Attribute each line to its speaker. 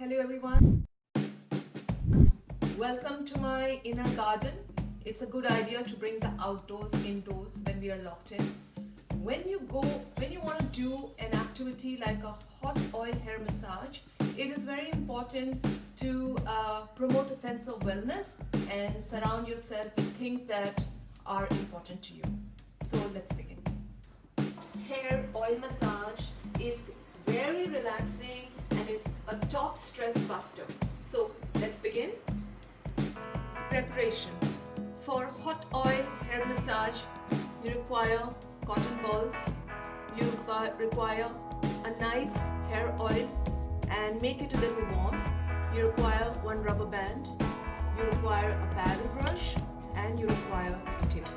Speaker 1: Hello everyone, welcome to my inner garden. It's a good idea to bring the outdoors indoors when we are locked in. When you want to do an activity like a hot oil hair massage, it is very important to promote a sense of wellness and surround yourself with things that are important to you. So let's begin. Hair oil massage is very relaxing and it's a top stress buster. So let's begin. Preparation. For hot oil hair massage, you require cotton balls, you require a nice hair oil and make it a little warm. You require one rubber band, you require a paddle brush and you require a tip.